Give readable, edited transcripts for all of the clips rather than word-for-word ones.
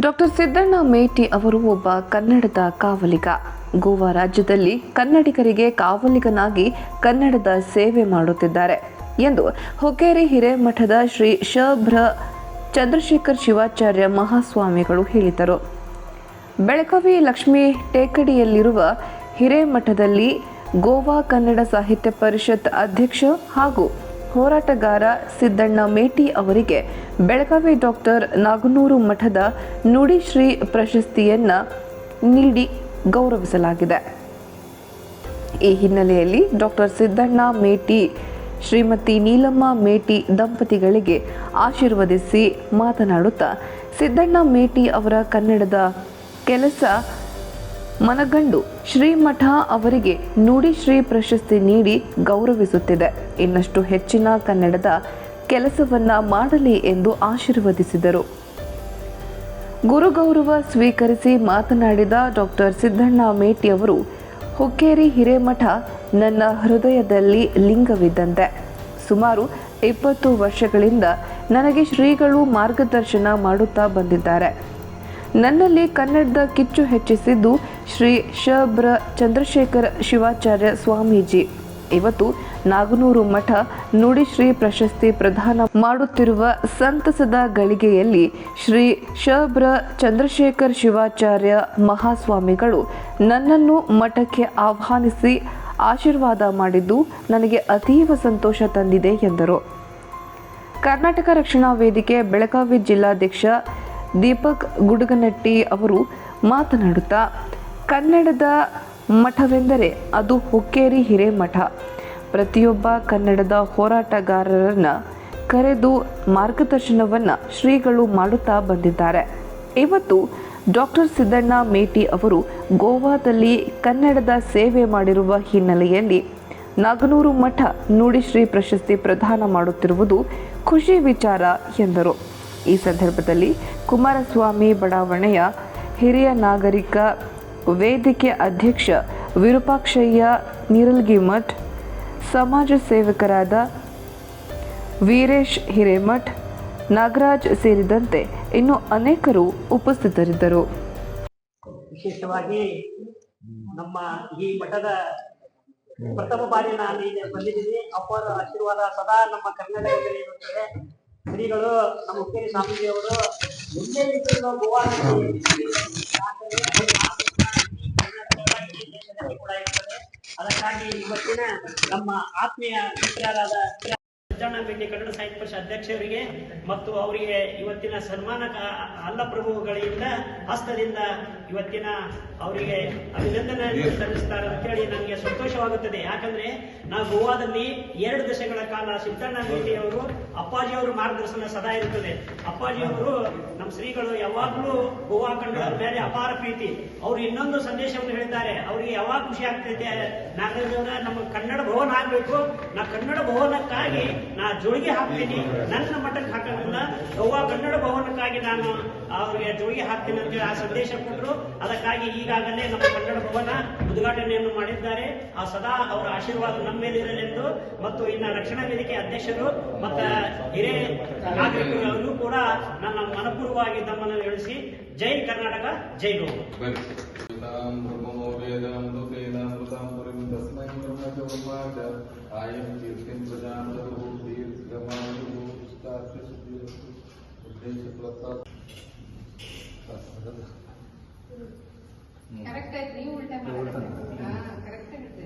Doctor Siddanna ಮೇಟಿ ಅವರು ಒಬ್ಬ ಕನ್ನಡದ ಕಾವಲಿಗ. ಗೋವಾ ರಾಜ್ಯದಲ್ಲಿ ಕನ್ನಡಿಗರಿಗೆ ಕಾವಲಿಗನಾಗಿ ಕನ್ನಡದ ಸೇವೆ ಮಾಡುತ್ತಿದ್ದಾರೆ ಎಂದು ಹುಕ್ಕೇರಿ ಹಿರೇಮಠದ ಶ್ರೀ ಶ.ಭ್ರ. ಚಂದ್ರಶೇಖರ ಶಿವಾಚಾರ್ಯ ಮಹಾಸ್ವಾಮಿಗಳು ಹೇಳಿದರು. ಬೆಳಗಾವಿ ಲಕ್ಷ್ಮೀ ಟೇಕಡಿಯಲ್ಲಿರುವ ಹಿರೇಮಠದಲ್ಲಿ ಗೋವಾ ಕನ್ನಡ ಸಾಹಿತ್ಯ ಪರಿಷತ್ ಅಧ್ಯಕ್ಷ ಹಾಗೂ ಹೋರಾಟಗಾರ ಸಿದ್ದಣ್ಣ ಮೇಟಿ ಅವರಿಗೆ ಬೆಳಗಾವಿ ಡಾಕ್ಟರ್ ನಾಗನೂರು ಮಠದ ನುಡಿಶ್ರೀ ಪ್ರಶಸ್ತಿಯನ್ನು ನೀಡಿ ಗೌರವಿಸಲಾಗಿದೆ. ಈ ಹಿನ್ನೆಲೆಯಲ್ಲಿ ಡಾಕ್ಟರ್ ಸಿದ್ದಣ್ಣ ಮೇಟಿ ಶ್ರೀಮತಿ ನೀಲಮ್ಮ ಮೇಟಿ ದಂಪತಿಗಳಿಗೆ ಆಶೀರ್ವದಿಸಿ ಮಾತನಾಡುತ್ತಾ, ಸಿದ್ದಣ್ಣ ಮೇಟಿ ಅವರ ಕನ್ನಡದ ಕೆಲಸ ಮನಗಂಡು ಶ್ರೀಮಠ ಅವರಿಗೆ ನುಡಿಶ್ರೀ ಪ್ರಶಸ್ತಿ ನೀಡಿ ಗೌರವಿಸುತ್ತಿದೆ. ಇನ್ನಷ್ಟು ಹೆಚ್ಚಿನ ಕನ್ನಡದ ಕೆಲಸವನ್ನ ಮಾಡಲಿ ಎಂದು ಆಶೀರ್ವದಿಸಿದರು. ಗುರುಗೌರವ ಸ್ವೀಕರಿಸಿ ಮಾತನಾಡಿದ ಡಾಕ್ಟರ್ ಸಿದ್ದಣ್ಣ ಮೇಟಿ ಅವರು, ಹುಕ್ಕೇರಿ ಹಿರೇಮಠ ನನ್ನ ಹೃದಯದಲ್ಲಿ ಲಿಂಗವಿದ್ದಂತೆ. ಸುಮಾರು 20 ವರ್ಷಗಳಿಂದ ನನಗೆ ಶ್ರೀಗಳು ಮಾರ್ಗದರ್ಶನ ಮಾಡುತ್ತಾ ಬಂದಿದ್ದಾರೆ. ನನ್ನಲ್ಲಿ ಕನ್ನಡದ ಕಿಚ್ಚು ಹೆಚ್ಚಿಸಿದ್ದು ಶ್ರೀ ಶ.ಭ್ರ. ಚಂದ್ರಶೇಖರ ಶಿವಾಚಾರ್ಯ ಸ್ವಾಮೀಜಿ. ಇವತ್ತು ನಾಗನೂರು ಮಠ ನುಡಿಶ್ರೀ ಪ್ರಶಸ್ತಿ ಪ್ರದಾನ ಮಾಡುತ್ತಿರುವ ಸಂತಸದ ಗಳಿಗೆಯಲ್ಲಿ ಶ್ರೀ ಶ.ಭ್ರ. ಚಂದ್ರಶೇಖರ ಶಿವಾಚಾರ್ಯ ಮಹಾಸ್ವಾಮಿಗಳು ನನ್ನನ್ನು ಮಠಕ್ಕೆ ಆಹ್ವಾನಿಸಿ ಆಶೀರ್ವಾದ ಮಾಡಿದ್ದು ನನಗೆ ಅತೀವ ಸಂತೋಷ ತಂದಿದೆ ಎಂದರು. ಕರ್ನಾಟಕ ರಕ್ಷಣಾ ವೇದಿಕೆ ಬೆಳಗಾವಿ ಜಿಲ್ಲಾಧ್ಯಕ್ಷ ದೀಪಕ್ ಗುಡುಗನಟ್ಟಿ ಅವರು ಮಾತನಾಡುತ್ತಾ, ಕನ್ನಡದ ಮಠವೆಂದರೆ ಅದು ಹುಕ್ಕೇರಿ ಹಿರೇಮಠ. ಪ್ರತಿಯೊಬ್ಬ ಕನ್ನಡದ ಹೋರಾಟಗಾರರನ್ನು ಕರೆದು ಮಾರ್ಗದರ್ಶನವನ್ನು ಶ್ರೀಗಳು ಮಾಡುತ್ತಾ ಬಂದಿದ್ದಾರೆ. ಇವತ್ತು ಡಾಕ್ಟರ್ ಸಿದ್ದಣ್ಣ ಮೇಟಿ ಅವರು ಗೋವಾದಲ್ಲಿ ಕನ್ನಡದ ಸೇವೆ ಮಾಡಿರುವ ಹಿನ್ನೆಲೆಯಲ್ಲಿ ನಾಗನೂರು ಮಠ ನುಡಿಶ್ರೀ ಪ್ರಶಸ್ತಿ ಪ್ರದಾನ ಮಾಡುತ್ತಿರುವುದು ಖುಷಿ ವಿಚಾರ ಎಂದರು. ಈ ಸಂದರ್ಭದಲ್ಲಿ ಕುಮಾರಸ್ವಾಮಿ ಬಡಾವಣೆಯ ಹಿರಿಯ ನಾಗರಿಕ ವೇದಿಕೆ ಅಧ್ಯಕ್ಷ ವಿರೂಪಾಕ್ಷಯ್ಯ ನೀರಲ್ಗಿಮಠ್, ಸಮಾಜ ಸೇವಕರಾದ ವೀರೇಶ್ ಹಿರೇಮಠ್, ನಾಗರಾಜ್ ಸೇರಿದಂತೆ ಇನ್ನು ಅನೇಕರು ಉಪಸ್ಥಿತರಿದ್ದರು. ವಿಶೇಷವಾಗಿ ನಮ್ಮ ಈ ಮಠದ ಪ್ರಥಮ ಬಾರಿ ನಾನು ಇಲ್ಲಿ ಬಂದಿದ್ದೀನಿ. ಅವರ ಆಶೀರ್ವಾದ ಸದಾ ನಮ್ಮ ಕರ್ನಾಟಕದಲ್ಲಿ ಇರುತ್ತದೆ. ಶ್ರೀಗಳು ನಮ್ಮ ಹುಕ್ಕೇರಿ ಸ್ವಾಮೀಜಿಯವರು ಕೂಡ ಇರ್ತದೆ. ಅದಕ್ಕಾಗಿ ಇವತ್ತಿನ ನಮ್ಮ ಆತ್ಮೀಯ ಮಿತ್ರರಾದ ಸಿದ್ದಣ್ಣ ಮೇಟಿ ಕನ್ನಡ ಸಾಹಿತ್ಯ ಪರಿಷತ್ ಅಧ್ಯಕ್ಷರಿಗೆ ಮತ್ತು ಅವರಿಗೆ ಇವತ್ತಿನ ಸನ್ಮಾನ ಅಲ್ಲಪ್ರಭುಗಳಿಂದ ಹಸ್ತದಿಂದ ಇವತ್ತಿನ ಅವರಿಗೆ ಅಭಿನಂದನೆ ಸಲ್ಲಿಸ್ತಾರೆ ಅಂತ ಹೇಳಿ ನನಗೆ ಸಂತೋಷವಾಗುತ್ತದೆ. ಯಾಕಂದ್ರೆ ನಾವು ಗೋವಾದಲ್ಲಿ 2 ದಶಕಗಳ ಕಾಲ ಸಿದ್ದಣ್ಣ ಮೇಟಿ ಅವರು ಅಪ್ಪಾಜಿಯವರು ಮಾರ್ಗದರ್ಶನ ಸದಾ ಇರುತ್ತದೆ. ಅಪ್ಪಾಜಿಯವರು ನಮ್ಮ ಶ್ರೀಗಳು ಯಾವಾಗಲೂ ಗೋವಾ ಕನ್ನಡದ ಮೇಲೆ ಅಪಾರ ಪ್ರೀತಿ. ಅವರು ಇನ್ನೊಂದು ಸಂದೇಶವನ್ನು ಹೇಳಿದ್ದಾರೆ. ಅವರಿಗೆ ಯಾವಾಗ ಖುಷಿ ಆಗ್ತೈತೆ, ನಾಗರಾಜವರ ನಮ್ಮ ಕನ್ನಡ ಭವನ ಆಗ್ಬೇಕು, ನಾ ಕನ್ನಡ ಭವನಕ್ಕಾಗಿ ನಾ ಜೋಳಿಗೆ ಹಾಕ್ತೀನಿ, ನನ್ನ ಮಠಕ್ಕೆ ಹಾಕೋದಿಲ್ಲ, ಗೋವಾ ಕನ್ನಡ ಭವನಕ್ಕಾಗಿ ನಾನು ಅವರಿಗೆ ಜೋಳಿಗೆ ಹಾಕ್ತೀನಿ ಅಂತ ಹೇಳಿ ಆ ಸಂದೇಶ ಕೊಟ್ಟರು. ಅದಕ್ಕಾಗಿ ಈಗಾಗಲೇ ನಮ್ಮ ಕನ್ನಡ ಭವನ ಉದ್ಘಾಟನೆಯನ್ನು ಮಾಡಿದ್ದಾರೆ. ಆ ಸದಾ ಅವರ ಆಶೀರ್ವಾದ ನಮ್ಮ ಮೇಲೆ ಇರಲೆಂದು ಮತ್ತು ಇನ್ನು ರಕ್ಷಣಾ ವೇದಿಕೆ ಅಧ್ಯಕ್ಷರು ಮತ್ತು ಹಿರಿಯ ನಾಗರಿಕರು ಕೂಡ ನನ್ನ ಮನಪೂರ್ವವಾಗಿ ತಮ್ಮನ್ನು ಹೇಳಿಸಿ, ಜೈ ಕರ್ನಾಟಕ, ಜೈ ಗೋವಾ. ಕರೆಕ್ಟ್ ಆಯ್ತು, ನೀವು ಉಲ್ಟಾ ಕರೆಕ್ಟ್ ಆಗುತ್ತೆ.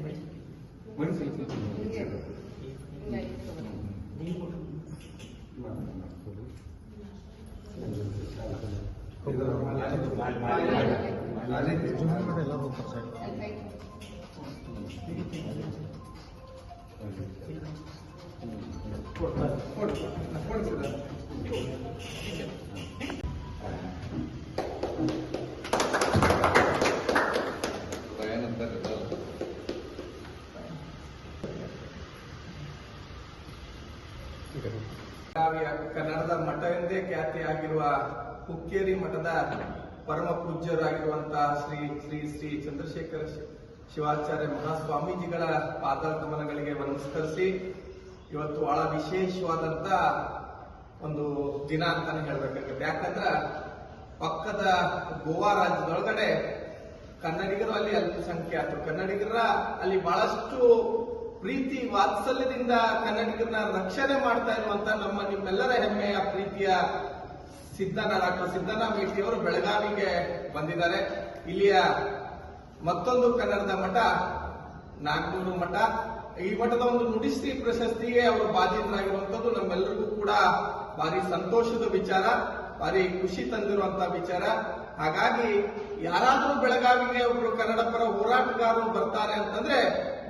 ಕನ್ನಡದ ಮಠ ಎಂದೇ ಖ್ಯಾತಿಯಾಗಿರುವ ಹುಕ್ಕೇರಿ ಮಠದ ಪರಮ ಪೂಜ್ಯರಾಗಿರುವಂತಹ ಶ್ರೀ ಶ್ರೀ ಶ್ರೀ ಚಂದ್ರಶೇಖರ ಶಿವಾಚಾರ್ಯ ಮಹಾಸ್ವಾಮೀಜಿಗಳ ಪಾದಾರ್ಪಣಗಳಿಗೆ ನಮಸ್ಕರಿಸಿ ಇವತ್ತು ಬಹಳ ವಿಶೇಷವಾದಂತ ಒಂದು ದಿನ ಅಂತಾನೆ ಹೇಳ್ಬೇಕಾಗುತ್ತೆ. ಯಾಕಂದ್ರ ಪಕ್ಕದ ಗೋವಾ ರಾಜ್ಯದೊಳಗಡೆ ಕನ್ನಡಿಗರು ಅಲ್ಲಿ ಅಲ್ಪಸಂಖ್ಯಾತರು. ಕನ್ನಡಿಗರ ಅಲ್ಲಿ ಬಹಳಷ್ಟು ಪ್ರೀತಿ ವಾತ್ಸಲ್ಯದಿಂದ ಕನ್ನಡಿಗರನ್ನ ರಕ್ಷಣೆ ಮಾಡ್ತಾ ಇರುವಂತ ನಿಮ್ಮೆಲ್ಲರ ಹೆಮ್ಮೆಯ ಪ್ರೀತಿಯ ಡಾಕ್ಟರ್ ಸಿದ್ದಣ್ಣ ಮೇಟಿ ಅವರು ಬೆಳಗಾವಿಗೆ ಬಂದಿದ್ದಾರೆ. ಇಲ್ಲಿಯ ಮತ್ತೊಂದು ಕನ್ನಡದ ಮಠ ನಾಗನೂರು ಮಠ. ಈ ಮಠದ ಒಂದು ನುಡಿಶ್ರೀ ಪ್ರಶಸ್ತಿಗೆ ಅವರು ಬಾಧ್ಯರಾಗಿರುವಂತದ್ದು ನಮ್ಮೆಲ್ಲರಿಗೂ ಕೂಡ ಭಾರಿ ಸಂತೋಷದ ವಿಚಾರ, ಭಾರಿ ಖುಷಿ ತಂದಿರುವಂತಹ ವಿಚಾರ. ಹಾಗಾಗಿ ಯಾರಾದರೂ ಬೆಳಗಾವಿಗೆ ಒಬ್ರು ಕನ್ನಡ ಪರ ಹೋರಾಟಗಾರರು ಬರ್ತಾರೆ ಅಂತಂದ್ರೆ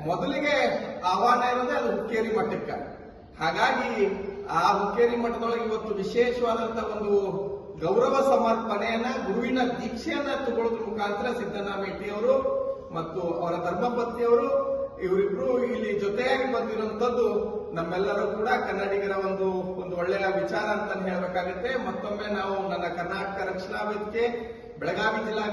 ಮೊದಲಿಗೆ ಆಹ್ವಾನ ಇರೋದೇ ಅದು ಹುಕ್ಕೇರಿ ಮಠಕ್ಕೆ. ಹಾಗಾಗಿ ಆ ಹುಕ್ಕೇರಿ ಮಠದೊಳಗೆ ಇವತ್ತು ವಿಶೇಷವಾದಂತಹ ಒಂದು ಗೌರವ ಸಮರ್ಪಣೆಯನ್ನ, ಗುರುವಿನ ದೀಕ್ಷೆಯನ್ನ ತಗೊಳ್ಳೋದ್ರ ಮುಖಾಂತರ ಸಿದ್ದಣ್ಣ ಮೇಟಿ ಅವರು ಮತ್ತು ಅವರ ಧರ್ಮಪತ್ನಿಯವರು ಇವರಿಬ್ರು ಇಲ್ಲಿ ಜೊತೆಯಾಗಿ ಬಂದಿರುವಂತದ್ದು ನಮ್ಮೆಲ್ಲರೂ ಕೂಡ ಕನ್ನಡಿಗರ ಒಂದು ಒಳ್ಳೆಯ ವಿಚಾರ ಅಂತ ಹೇಳಬೇಕಾಗುತ್ತೆ. ಮತ್ತೊಮ್ಮೆ ನಾವು ನನ್ನ ಕರ್ನಾಟಕ ರಕ್ಷಣಾ ವೇದಿಕೆ ಬೆಳಗಾವಿ ಜಿಲ್ಲಾ